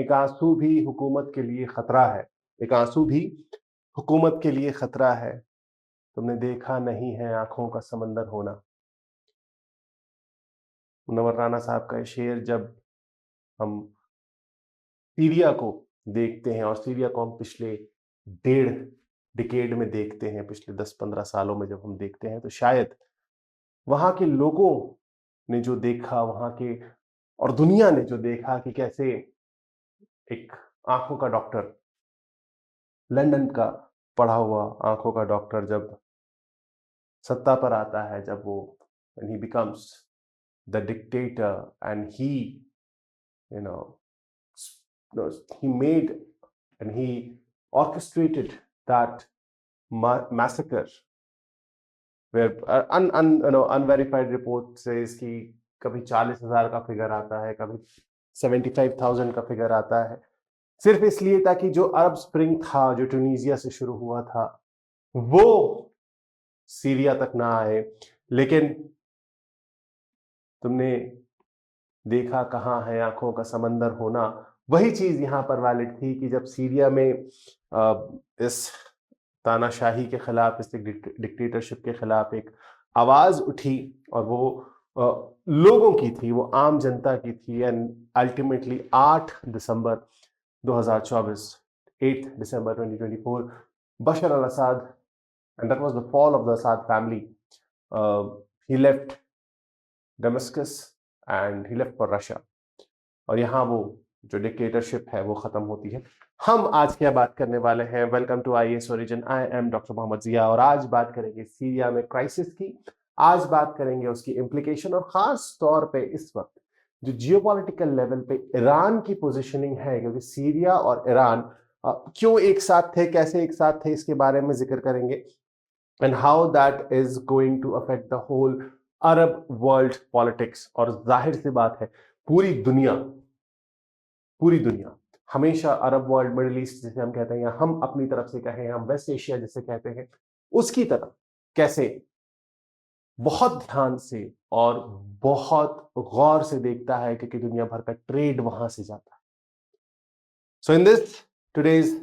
एक आंसू भी हुकूमत के लिए खतरा है, एक आंसू भी हुकूमत के लिए खतरा है। तुमने देखा नहीं है आंखों का समंदर होना। मुनव्वर राना साहब का ये शेर जब हम सीरिया को देखते हैं, और सीरिया को हम पिछले डेढ़ डिकेड में देखते हैं, पिछले 10-15 सालों में जब हम देखते हैं, तो शायद वहाँ के लोगों ने जो देखा, वहाँ के और दुनिया ने जो देखा कि कैसे एक आंखों का डॉक्टर, लंदन का पढ़ा हुआ आंखों का डॉक्टर जब सत्ता पर आता है, जब वो when he becomes the dictator and he you know he made and he orchestrated that massacre where unverified report says कि कभी 40,000 का फिगर आता है, कभी 75,000 का फिगर आता है, सिर्फ इसलिए ताकि जो अरब स्प्रिंग था, जो ट्यूनीजिया से शुरू हुआ था, वो सीरिया तक ना आए। लेकिन तुमने देखा कहाँ है आंखों का समंदर होना, वही चीज यहां पर वैलिड थी कि जब सीरिया में इस तानाशाही के खिलाफ, इस डिक्टेटरशिप के खिलाफ एक आवाज उठी, और वो लोगों की थी, वो आम जनता की थी। एंड अल्टीमेटली 8 दिसंबर 2024, 8 दिसंबर 2024, Bashar al Assad, and that was the fall of the Assad family. He left Damascus and he left for Russia. और यहाँ वो जो डिक्टेटरशिप है वो खत्म होती है। हम आज क्या बात करने वाले हैं, welcome to IAS origin, I am doctor Mohammad Zia, और आज बात करेंगे सीरिया में क्राइसिस की। आज बात करेंगे उसकी इम्प्लीकेशन, और खास तौर पे इस वक्त जो जियोपॉलिटिकल लेवल पे ईरान की पोजीशनिंग है, क्योंकि सीरिया और ईरान क्यों एक साथ थे, कैसे एक साथ थे, इसके बारे में जिक्र करेंगे, and how that is going to affect the whole Arab world politics। और जाहिर सी बात है, पूरी दुनिया हमेशा अरब वर्ल्ड, मिडिल ईस्ट जिसे हम कहते हैं, या हम अपनी तरफ से कहें, हम वेस्ट एशिया जिसे कहते हैं, उसकी तरफ कैसे बहुत ध्यान से और बहुत गौर से देखता है, क्योंकि दुनिया भर का ट्रेड वहां से जाता है। So in this today's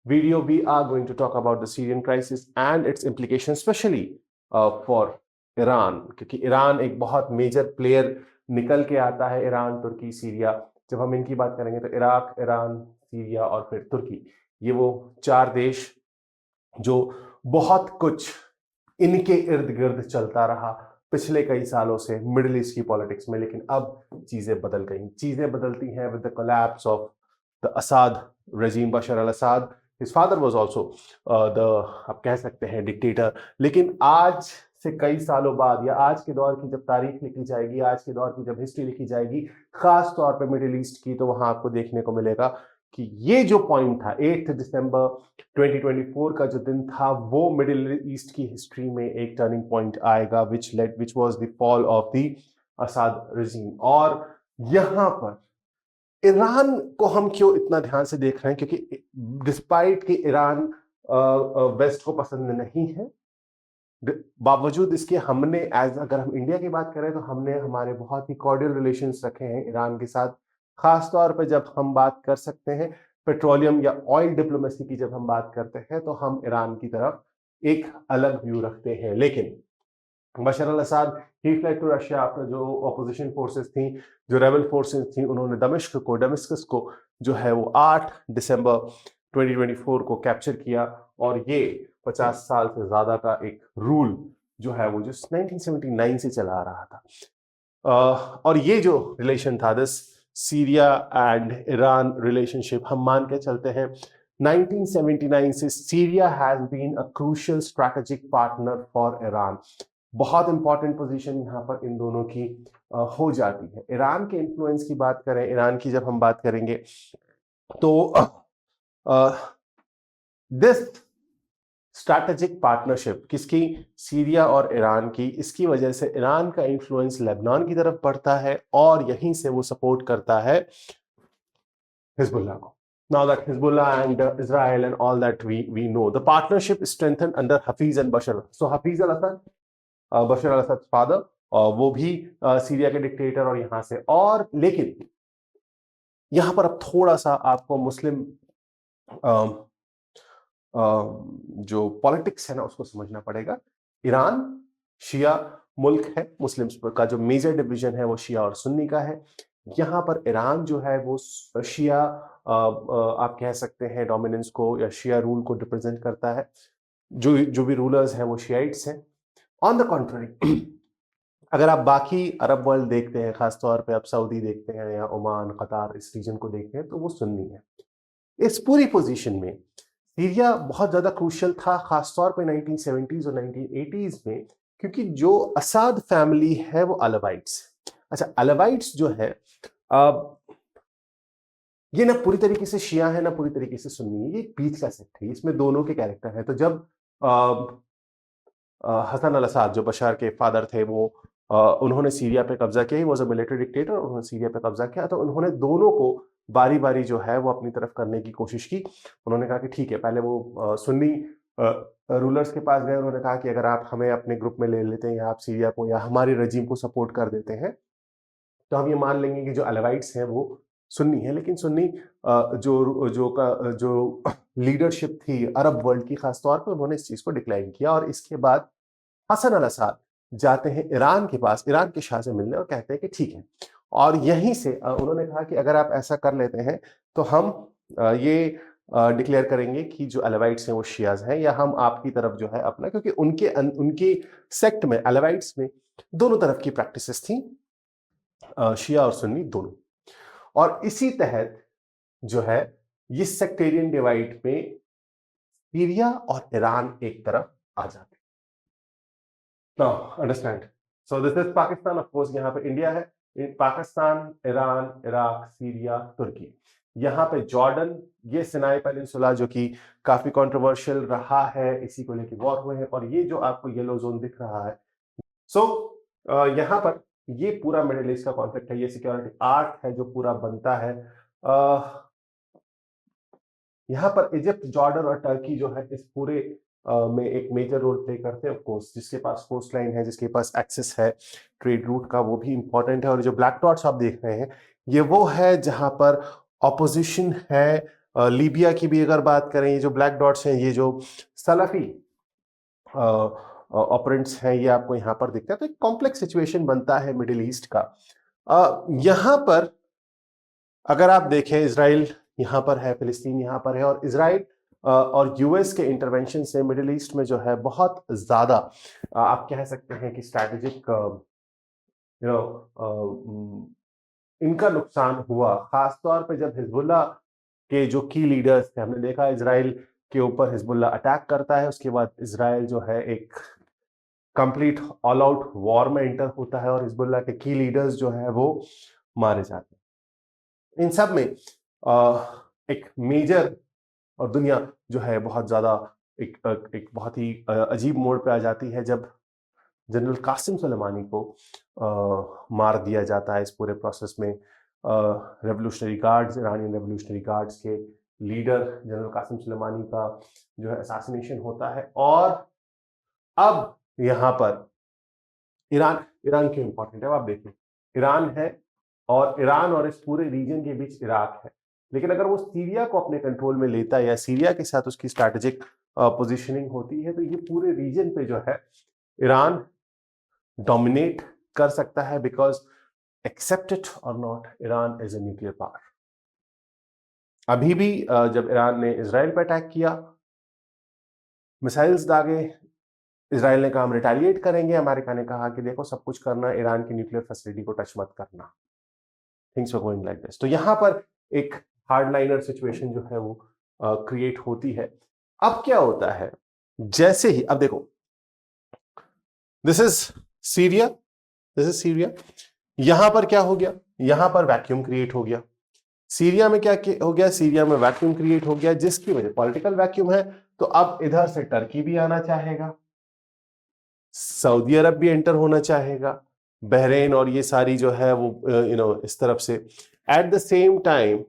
video, we are going to talk about the Syrian crisis and its implications, especially for Iran, क्योंकि ईरान एक बहुत मेजर प्लेयर निकल के आता है। ईरान, तुर्की, सीरिया, जब हम इनकी बात करेंगे तो इराक, ईरान, सीरिया और फिर तुर्की, ये वो 4 देश जो बहुत कुछ इनके इर्द गिर्द चलता रहा पिछले कई सालों से मिडिल ईस्ट की पॉलिटिक्स में। लेकिन अब चीजें बदल गई, चीजें बदलती हैं with the collapse of the Assad regime, Bashar al Assad. His father was also आप कह सकते हैं डिक्टेटर। लेकिन आज से कई सालों बाद, या आज के दौर की जब तारीख लिखी जाएगी, आज के दौर की जब हिस्ट्री लिखी जाएगी, खास तौर पे मिडिल ईस्ट की, तो वहां आपको देखने को मिलेगा कि ये जो पॉइंट था 8 दिसंबर 2024 का जो दिन था, वो मिडिल ईस्ट की हिस्ट्री में एक टर्निंग पॉइंट आएगा, which was the fall of the Assad regime। और यहां पर ईरान को हम क्यों इतना ध्यान से देख रहे हैं, क्योंकि डिस्पाइट कि ईरान वेस्ट को पसंद नहीं है, बावजूद इसके हमने अगर हम इंडिया की बात करें तो हमने हमारे बहुत ही कॉर्डियल रिलेशंस रखे हैं ईरान के साथ। खास तौर पे जब हम बात कर सकते हैं पेट्रोलियम या ऑयल डिप्लोमेसी की, जब हम बात करते हैं तो हम ईरान की तरफ एक अलग व्यू रखते हैं। लेकिन बशर al Asad, he fled to Russia after, जो ऑपोजिशन फोर्सेस थी, जो रेबल फोर्सेस थी, उन्होंने दमिश्क को जो है वो 8 दिसंबर 2024 को कैप्चर किया, और ये 50 साल से ज्यादा का एक रूल जो है वो, जो 1979 से चला आ रहा था। और ये जो रिलेशन था, this Syria and Iran relationship, हम मान के चलते हैं 1979 से Syria has been a crucial strategic partner for Iran. बहुत इंपॉर्टेंट पोजीशन यहाँ पर इन दोनों की हो जाती है। ईरान के इन्फ्लुएंस की बात करें, ईरान की जब हम बात करेंगे तो दिस स्ट्रैटेजिक पार्टनरशिप किसकी, सीरिया और ईरान की, इसकी वजह से ईरान का इन्फ्लुएंस लेबनान की तरफ बढ़ता है, और यहीं से वो सपोर्ट करता है हिजबुल्लाह को। Now that Hezbollah and Israel and all that we know, the partnership is strengthened under Hafiz and Bashar. So Hafiz al-Assad, Bashar al Asad father, वो भी सीरिया के डिक्टेटर, और यहां से, और लेकिन यहां पर अब थोड़ा सा आपको मुस्लिम जो पॉलिटिक्स है ना उसको समझना पड़ेगा। ईरान शिया मुल्क है, मुस्लिम्स का जो मेजर डिवीजन है वो शिया और सुन्नी का है। यहाँ पर ईरान जो है वो शिया आप कह सकते हैं डोमिनेंस को या शिया रूल को रिप्रेजेंट करता है। जो जो भी रूलर्स हैं वो शियाइट्स हैं। ऑन द कॉन्ट्ररी अगर आप बाकी अरब वर्ल्ड देखते हैं, खासतौर पे आप सऊदी देखते हैं या ओमान, कतार, इस रीजन को देखते हैं तो वो सुन्नी है। इस पूरी पोजीशन में सीरिया बहुत ज्यादा क्रूशियल था, खासतौर पे 1970s और 1980s में, क्योंकि जो असाद फैमिली है वो अलावाइट्स। अच्छा, अलावाइट्स जो है ये ना पूरी तरीके से शिया है ना पूरी तरीके से सुन्नी है, ये बीच का सेक्ट है, इसमें दोनों के कैरेक्टर है। तो जब हसन अल असाद जो बशार के फादर थे वो उन्होंने सीरिया पे कब्जा किया, he was a military dictator, उन्होंने सीरिया पे कब्जा किया, तो उन्होंने दोनों को बारी बारी जो है वो अपनी तरफ करने की कोशिश की। उन्होंने कहा कि ठीक है, पहले वो सुन्नी रूलर्स के पास गए, उन्होंने कहा कि अगर आप हमें अपने ग्रुप में ले लेते हैं या आप सीरिया को या हमारे रजीम को सपोर्ट कर देते हैं तो हम ये मान लेंगे कि जो अलावाइट्स हैं वो सुन्नी है। लेकिन सुन्नी जो लीडरशिप थी अरब वर्ल्ड की खासतौर पर, उन्होंने इस चीज को डिक्लाइन किया। और इसके बाद हसन अल असाद जाते हैं ईरान के पास, ईरान के शाह से मिलने, और कहते हैं कि ठीक है। और यहीं से उन्होंने कहा कि अगर आप ऐसा कर लेते हैं तो हम ये डिक्लेयर करेंगे कि जो अलावाइट्स हैं वो शियाज हैं, या हम आपकी तरफ जो है अपना, क्योंकि उनके सेक्ट में अलावाइट्स में दोनों तरफ की प्रैक्टिसेस थी, शिया और सुन्नी दोनों। और इसी तहत जो है ये सेक्टेरियन डिवाइड में सीरिया और ईरान एक तरफ आ जाते। Now understand, so this is Pakistan, of course यहाँ पे इंडिया है, पाकिस्तान, ईरान, इराक, सीरिया, तुर्की। यहाँ पे जॉर्डन, ये सिनाई पेनिनसुला जो कि काफी कंट्रोवर्शियल रहा है, इसी को लेकर वॉर हुए हैं, और ये जो आपको येलो जोन दिख रहा है, सो यहाँ पर ये पूरा मिडिल ईस्ट का कॉन्फ्लिक्ट है, ये सिक्योरिटी आर्क है जो पूरा बनता है। यहाँ पर इजिप्ट, जॉर्डन और टर्की जो है इस पूरे में एक मेजर रोल प्ले करते हैं। ऑफ कोर्स जिसके पास कोस्ट लाइन है, जिसके पास एक्सेस है ट्रेड रूट का, वो भी इंपॉर्टेंट है। और जो ब्लैक डॉट्स आप देख रहे हैं ये वो है जहां पर ऑपोजिशन है। लीबिया की भी अगर बात करें, ये जो ब्लैक डॉट्स हैं, ये जो सलाफी ऑपरेंट्स हैं, ये आपको यहाँ पर दिखता है। तो एक कॉम्प्लेक्स सिचुएशन बनता है मिडिल ईस्ट का। यहाँ पर अगर आप देखें, इजराइल यहाँ पर है, फिलिस्तीन यहाँ पर है, और इजराइल और यूएस के इंटरवेंशन से मिडिल ईस्ट में जो है बहुत ज्यादा आप कह सकते हैं कि स्ट्रैटेजिक इनका नुकसान हुआ। खासतौर पे जब हिजबुल्लाह के जो की लीडर्स थे, हमने देखा इजराइल के ऊपर हिजबुल्लाह अटैक करता है, उसके बाद इजराइल जो है एक कंप्लीट ऑल आउट वॉर में एंटर होता है और हिजबुल्लाह के की लीडर्स जो है वो मारे जाते हैं। इन सब में एक मेजर और दुनिया जो है बहुत ज्यादा एक बहुत ही अजीब मोड़ पे आ जाती है जब जनरल कासिम सुलेमानी को मार दिया जाता है। इस पूरे प्रोसेस में revolutionary guards, Iranian revolutionary guards के लीडर जनरल कासिम सुलेमानी का जो है असैसिनेशन होता है। और अब यहाँ पर ईरान क्यों इंपॉर्टेंट है, आप देखिए, ईरान है और ईरान और इस पूरे रीजन के बीच इराक है। लेकिन अगर वो सीरिया को अपने कंट्रोल में लेता है या सीरिया के साथ उसकी स्ट्रैटेजिक पोजीशनिंग होती है, तो ये पूरे रीजन पे जो है ईरान डोमिनेट कर सकता है, बिकॉज एक्सेप्ट इट और not, Iran is a nuclear power. अभी भी जब ईरान ने इजराइल पर अटैक किया, मिसाइल्स दागे, इजराइल ने कहा हम रिटेलिएट करेंगे, अमेरिका ने कहा कि देखो सब कुछ करना, ईरान की न्यूक्लियर फैसिलिटी को टच मत करना। Things were going like this. तो यहां पर एक हार्डलाइनर सिचुएशन जो है वो क्रिएट होती है। अब क्या होता है, जैसे ही, अब देखो, दिस इज सीरिया, यहां पर क्या हो गया, यहां पर वैक्यूम क्रिएट हो गया। सीरिया में क्या हो गया, सीरिया में वैक्यूम क्रिएट हो गया, जिसकी वजह पॉलिटिकल वैक्यूम है। तो अब इधर से टर्की भी आना चाहेगा, सऊदी अरब भी एंटर होना चाहेगा, बहरीन और ये सारी जो है वो इस तरफ से। At the same time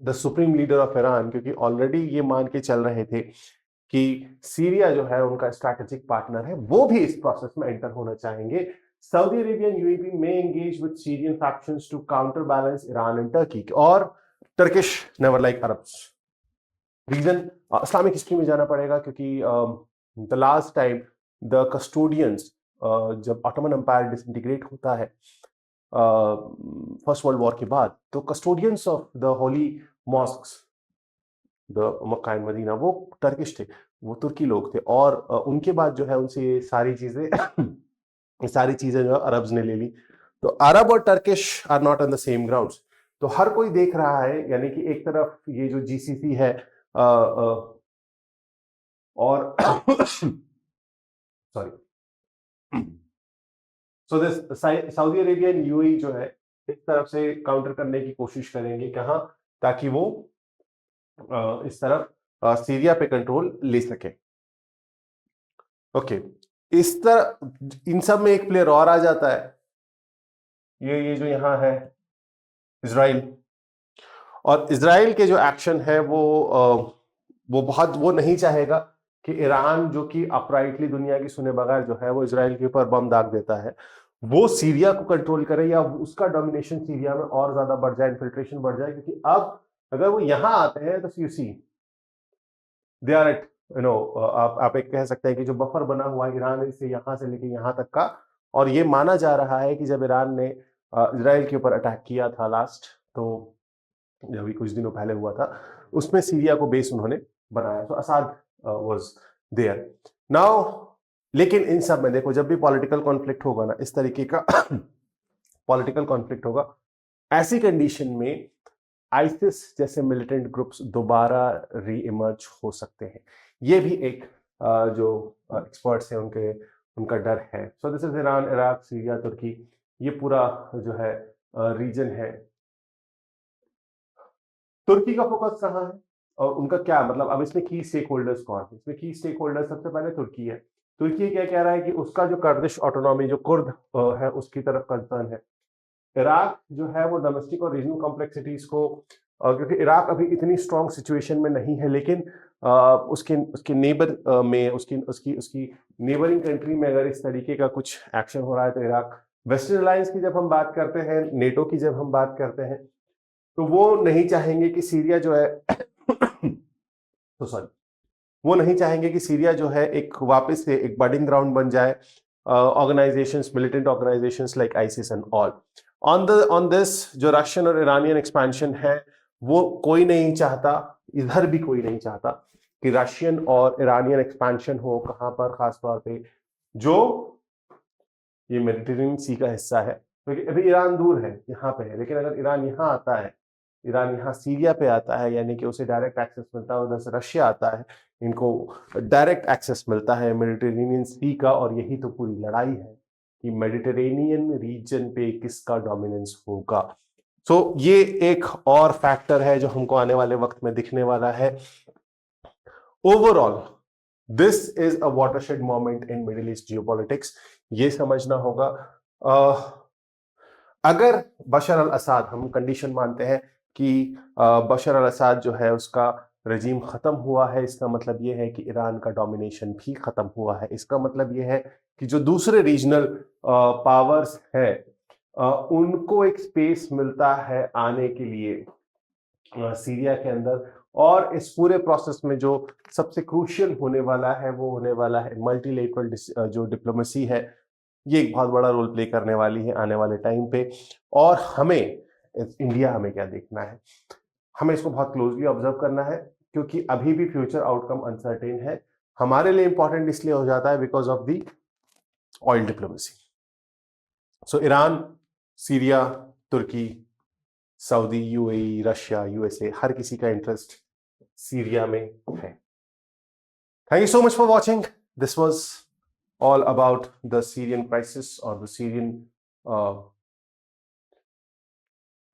the supreme leader of Iran, क्योंकि ऑलरेडी ये मान के चल रहे थे कि सीरिया जो है उनका स्ट्रैटेजिक पार्टनर है, वो भी इस प्रोसेस में एंटर होना चाहेंगे। Saudi Arabia and UAE may engage with Syrian factions to counterbalance Iran and Turkey. और Turkish never like Arabs. Region Islamic history में जाना पड़ेगा क्योंकि the last time the custodians जब ऑटोमन एम्पायर डिसइंटीग्रेट होता है फर्स्ट वर्ल्ड वॉर के बाद, तो custodians of the holy mosques, the Mecca and Medina, वो टर्किश थे, वो तुर्की लोग थे। और उनके बाद जो है उनसे ये सारी चीजें जो अरब्स ने ले ली। तो अरब और Turkish are not on the same grounds. तो हर कोई देख रहा है, यानी कि एक तरफ ये जो जीसीसी है और sorry, so this Saudi Arabia and UAE जो है इस तरफ से काउंटर करने की कोशिश करेंगे, कहां, ताकि वो इस तरफ सीरिया पे कंट्रोल ले सके। ओके, इस तरह इन सब में एक प्लेयर और आ जाता है, ये जो यहां है इजराइल। और इजराइल के जो एक्शन है वो नहीं चाहेगा कि ईरान, जो कि अपराइटली दुनिया की सुने बगैर जो है वो इजराइल के ऊपर बम दाग देता है, वो सीरिया को कंट्रोल करे या उसका डोमिनेशन सीरिया में और ज्यादा बढ़ जाए, इन्फिल्ट्रेशन बढ़ जाए। क्योंकि अब अगर वो यहां आते हैं तो you see they are at, आप एक कह सकते हैं कि जो बफर बना हुआ है ईरान से यहां से लेके यहां तक का। और ये माना जा रहा है कि जब ईरान ने इजराइल के ऊपर अटैक किया था लास्ट, तो अभी कुछ दिनों पहले हुआ था, उसमें सीरिया को बेस उन्होंने बनाया। तो असाद वाज देयर नाउ। लेकिन इन सब में देखो, जब भी पॉलिटिकल कॉन्फ्लिक्ट होगा ना, इस तरीके का पॉलिटिकल कॉन्फ्लिक्ट होगा, ऐसी कंडीशन में आईसिस जैसे मिलिटेंट ग्रुप्स दोबारा री इमर्ज हो सकते हैं। ये भी एक जो एक्सपर्ट्स हैं उनका डर है। So this is Iran, Iraq, Syria, Turkey, ये पूरा जो है रीजन है। तुर्की का फोकस कहाँ है और उनका क्या मतलब, अब इसमें की स्टेक होल्डर्स कौन है? इसमें की स्टेक होल्डर सबसे पहले तुर्की है। तुर्की क्या कह रहा है कि उसका जो कर्दिश ऑटोनॉमी, जो कुर्द है, उसकी तरफ कंसर्न है। इराक जो है वो डोमेस्टिक और रीजनल कॉम्प्लेक्सिटीज को, क्योंकि इराक अभी इतनी स्ट्रॉन्ग सिचुएशन में नहीं है, लेकिन उसके नेबर में, उसकी नेबरिंग कंट्री में अगर इस तरीके का कुछ एक्शन हो रहा है, तो इराक, वेस्टर्न अलायंस की जब हम बात करते हैं, नेटो की जब हम बात करते हैं, तो वो नहीं चाहेंगे कि सीरिया जो है तो सॉरी, वो नहीं चाहेंगे कि सीरिया जो है एक वापस से एक बर्डिंग ग्राउंड बन जाए, organisations, militant organisations like ISIS and all. On this जो रशियन और ईरानियन एक्सपेंशन है, वो कोई नहीं चाहता, इधर भी कोई नहीं चाहता कि रशियन और ईरानियन एक्सपेंशन हो। कहां पर? खासतौर पे जो ये मेडिटेरेनियन सी का हिस्सा है, क्योंकि अभी ईरान दूर है, यहाँ पे है, लेकिन अगर ईरान यहाँ आता है, ईरान यहाँ सीरिया पे आता है, यानी कि उसे डायरेक्ट एक्सेस मिलता है, उधर से रशिया आता है, इनको डायरेक्ट एक्सेस मिलता है मेडिटेरेनियन सी का। और यही तो पूरी लड़ाई है कि मेडिटेरेनियन रीजन पे किसका डोमिनेंस होगा। सो ये एक और फैक्टर है जो हमको आने वाले वक्त में दिखने वाला है। Overall this is a watershed moment in middle east geopolitics, ये समझना होगा। अगर बशर अल असद, हम कंडीशन मानते हैं कि बशर अल असद जो है उसका रजीम खत्म हुआ है, इसका मतलब यह है कि ईरान का डोमिनेशन भी खत्म हुआ है। इसका मतलब यह है कि जो दूसरे रीजनल पावर्स हैं उनको एक स्पेस मिलता है आने के लिए सीरिया के अंदर। और इस पूरे प्रोसेस में जो सबसे क्रूशियल होने वाला है वो होने वाला है मल्टीलेटरल जो डिप्लोमेसी है, ये एक बहुत बड़ा रोल प्ले करने वाली है आने वाले टाइम पे। और हमें इंडिया, हमें क्या देखना है, हमें इसको बहुत क्लोजली ऑब्जर्व करना है, क्योंकि अभी भी फ्यूचर आउटकम अनसर्टेन है। हमारे लिए इंपॉर्टेंट इसलिए हो जाता है because of the oil diplomacy. So Iran, Syria, Turkey, Saudi, UAE, Russia, USA, हर किसी का इंटरेस्ट सीरिया में है। Thank you so much for watching. This was all about the Syrian crisis or the Syrian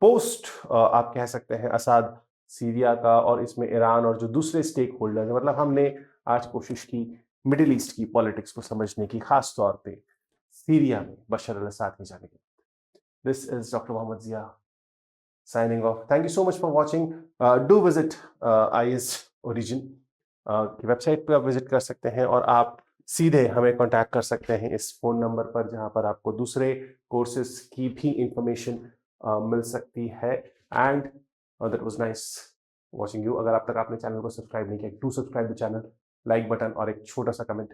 post, आप कह सकते हैं Asad Syria का, और इसमें ईरान और जो दूसरे स्टेक होल्डर हैं। मतलब हमने आज कोशिश की मिडिल ईस्ट की पॉलिटिक्स को समझने की, खास तौर पे सीरिया में बशर अल असद के जाने के। This is doctor Mohammad Zia signing off. Thank you so much for watching. Do visit IS Origin की वेबसाइट पे आप विजिट कर सकते हैं, और आप सीधे हमें कांटेक्ट कर सकते हैं इस फ़ोन नंबर पर, जहाँ पर आपको दूसरे कोर्सेज़ की भी इन्फॉर्मेशन मिल सकती है। And that was nice watching you. अगर अब तक आपने चैनल को सब्सक्राइब नहीं किया, do subscribe the channel, like button और एक छोटा-सा comment.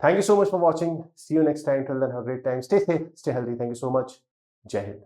Thank you so much for watching. See you next time. Till then have a great time. Stay safe, stay healthy. Thank you so much. Jai Hind.